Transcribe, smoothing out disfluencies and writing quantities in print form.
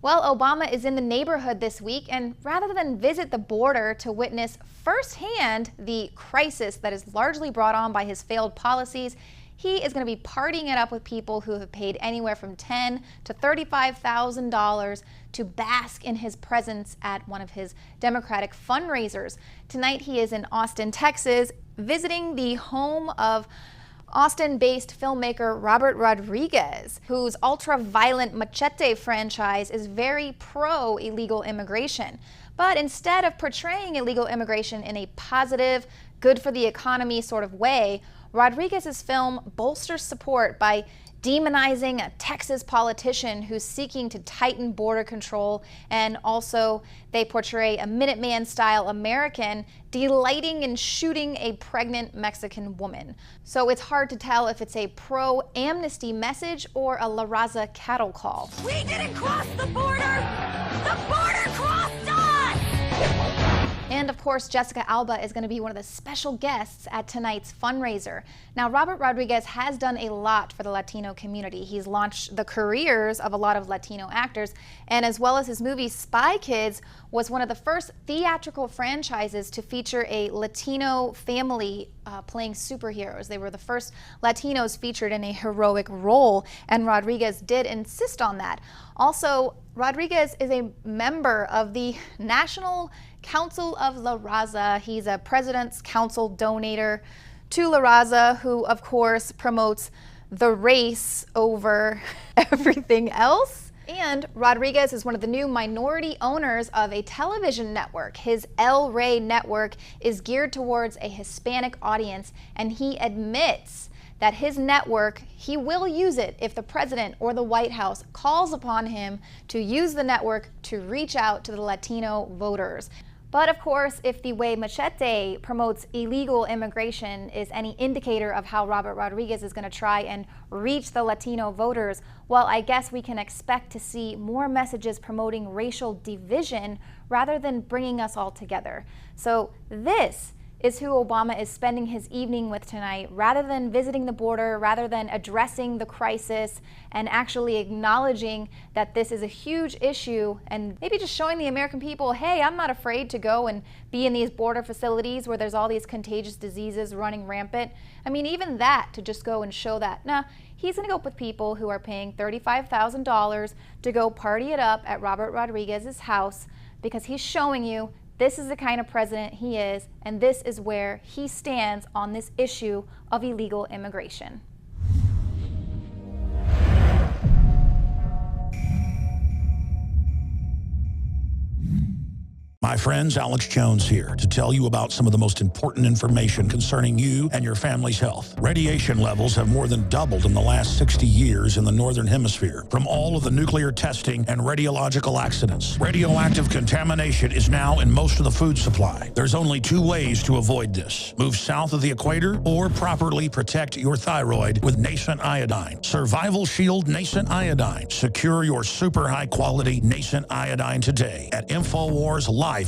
Well, Obama is in the neighborhood this week, and rather than visit the border to witness firsthand the crisis that is largely brought on by his failed policies, he is going to be partying it up with people who have paid anywhere from $10,000 to $35,000 to bask in his presence at one of his Democratic fundraisers. Tonight he is in Austin, Texas, visiting the home of Austin-based filmmaker Robert Rodriguez, whose ultra-violent Machete franchise is very pro-illegal immigration. But instead of portraying illegal immigration in a positive, good for the economy sort of way, Rodriguez's film bolsters support by demonizing a Texas politician who's seeking to tighten border control, and also they portray a Minuteman-style American delighting in shooting a pregnant Mexican woman. So it's hard to tell if it's a pro-amnesty message or a La Raza cattle call. We didn't cross the border! The border crossed us! And of course, Jessica Alba is going to be one of the special guests at tonight's fundraiser. Now, Robert Rodriguez has done a lot for the Latino community. He's launched the careers of a lot of Latino actors, and as well as his movie Spy Kids was one of the first theatrical franchises to feature a Latino family playing superheroes. They were the first Latinos featured in a heroic role, and Rodriguez did insist on that. Also, Rodriguez is a member of the National Council of La Raza. He's a President's Council donator to La Raza, who of course promotes the race over everything else. And Rodriguez is one of the new minority owners of a television network. His El Rey network is geared towards a Hispanic audience, and he admits that his network, he will use it if the president or the White House calls upon him to use the network to reach out to the Latino voters. But of course, if the way Machete promotes illegal immigration is any indicator of how Robert Rodriguez is going to try and reach the Latino voters, well, I guess we can expect to see more messages promoting racial division rather than bringing us all together. So this is who Obama is spending his evening with tonight, rather than visiting the border, rather than addressing the crisis and actually acknowledging that this is a huge issue, and maybe just showing the American people, hey, I'm not afraid to go and be in these border facilities where there's all these contagious diseases running rampant. I mean, even that, to just go and show that. Nah, he's gonna go with people who are paying $35,000 to go party it up at Robert Rodriguez's house, because he's showing you this is the kind of president he is, and this is where he stands on this issue of illegal immigration. My friends, Alex Jones here to tell you about some of the most important information concerning you and your family's health. Radiation levels have more than doubled in the last 60 years in the Northern Hemisphere from all of the nuclear testing and radiological accidents. Radioactive contamination is now in most of the food supply. There's only two ways to avoid this. Move south of the equator or properly protect your thyroid with nascent iodine. Survival Shield Nascent Iodine. Secure your super high quality nascent iodine today at InfoWarsLife.com.